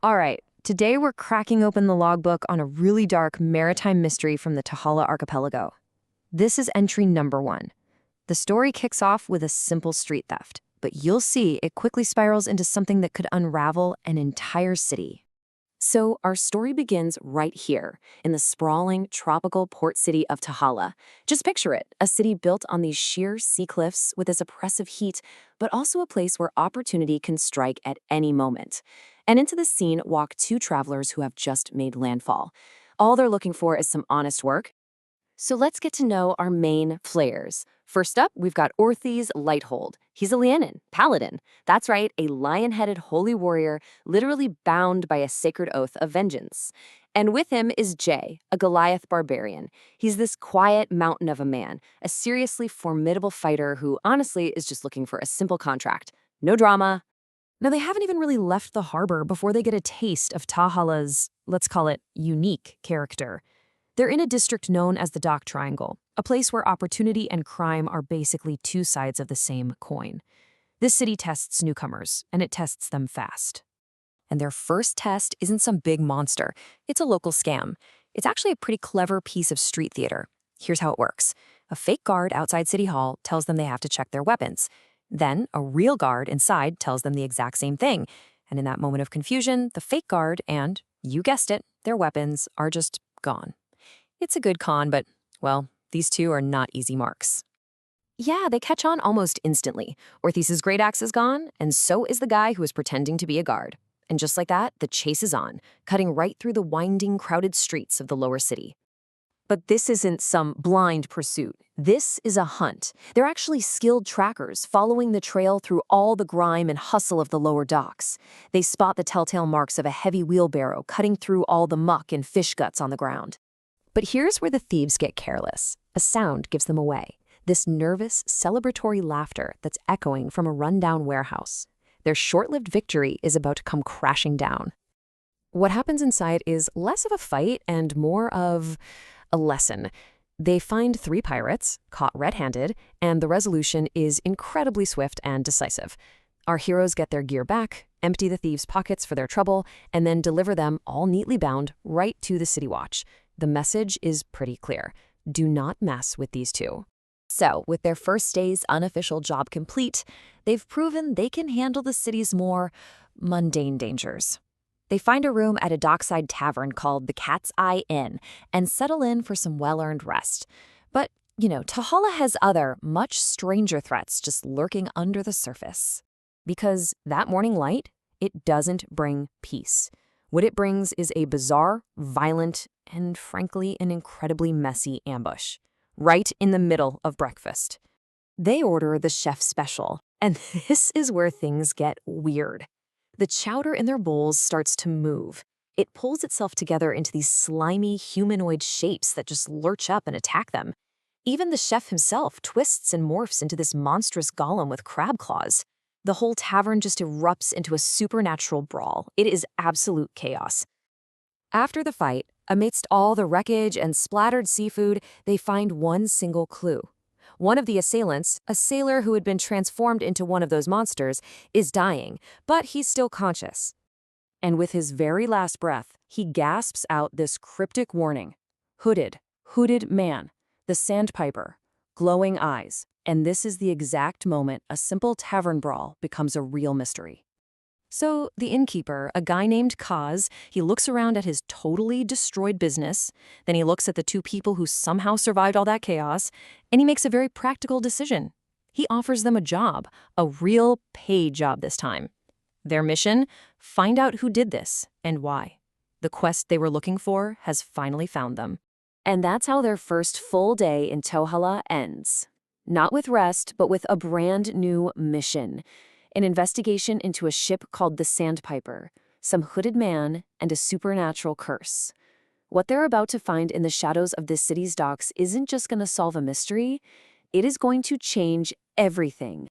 All right, today we're cracking open the logbook on a really dark maritime mystery from the Tahala archipelago. This is entry number 1. The story kicks off with a simple street theft, but you'll see it quickly spirals into something that could unravel an entire city. So our story begins right here, in the sprawling, tropical port city of Tahala. Just picture it, a city built on these sheer sea cliffs with its oppressive heat, but also a place where opportunity can strike at any moment. And into the scene walk two travelers who have just made landfall. All they're looking for is some honest work. So let's get to know our main players. First up, we've got Orthes Lighthold. He's a Lianan, paladin. That's right, a lion-headed holy warrior, literally bound by a sacred oath of vengeance. And with him is Jay, a Goliath barbarian. He's this quiet mountain of a man, a seriously formidable fighter who honestly is just looking for a simple contract. No drama. Now, they haven't even really left the harbor before they get a taste of Tahala's, let's call it, unique character. They're in a district known as the Dock Triangle, a place where opportunity and crime are basically two sides of the same coin. This city tests newcomers, and it tests them fast. And their first test isn't some big monster. It's a local scam. It's actually a pretty clever piece of street theater. Here's how it works. A fake guard outside City Hall tells them they have to check their weapons. Then, a real guard inside tells them the exact same thing. And in that moment of confusion, the fake guard and, you guessed it, their weapons are just gone. It's a good con, but, well, these two are not easy marks. Yeah, they catch on almost instantly. Orthes' great axe is gone, and so is the guy who is pretending to be a guard. And just like that, the chase is on, cutting right through the winding, crowded streets of the lower city. But this isn't some blind pursuit. This is a hunt. They're actually skilled trackers, following the trail through all the grime and hustle of the lower docks. They spot the telltale marks of a heavy wheelbarrow cutting through all the muck and fish guts on the ground. But here's where the thieves get careless. A sound gives them away. This nervous, celebratory laughter that's echoing from a rundown warehouse. Their short-lived victory is about to come crashing down. What happens inside is less of a fight and more of a lesson. They find 3 pirates, caught red-handed, and the resolution is incredibly swift and decisive. Our heroes get their gear back, empty the thieves' pockets for their trouble, and then deliver them, all neatly bound, right to the City Watch. The message is pretty clear. Do not mess with these two. So, with their first day's unofficial job complete, they've proven they can handle the city's more mundane dangers. They find a room at a dockside tavern called the Cat's Eye Inn and settle in for some well-earned rest. But, Tahala has other, much stranger threats just lurking under the surface. Because that morning light, it doesn't bring peace. What it brings is a bizarre, violent, and frankly, an incredibly messy ambush. Right in the middle of breakfast. They order the chef special, and this is where things get weird. The chowder in their bowls starts to move. It pulls itself together into these slimy, humanoid shapes that just lurch up and attack them. Even the chef himself twists and morphs into this monstrous golem with crab claws. The whole tavern just erupts into a supernatural brawl. It is absolute chaos. After the fight, amidst all the wreckage and splattered seafood, they find one single clue. One of the assailants, a sailor who had been transformed into one of those monsters, is dying, but he's still conscious. And with his very last breath, he gasps out this cryptic warning. Hooded man, the Sandpiper, glowing eyes. And this is the exact moment a simple tavern brawl becomes a real mystery. So the innkeeper, a guy named Kaz, he looks around at his totally destroyed business, then he looks at the 2 people who somehow survived all that chaos, and he makes a very practical decision. He offers them a job, a real paid job this time. Their mission? Find out who did this and why. The quest they were looking for has finally found them. And that's how their first full day in Tahala ends. Not with rest, but with a brand new mission. An investigation into a ship called the Sandpiper, some hooded man, and a supernatural curse. What they're about to find in the shadows of this city's docks isn't just going to solve a mystery, it is going to change everything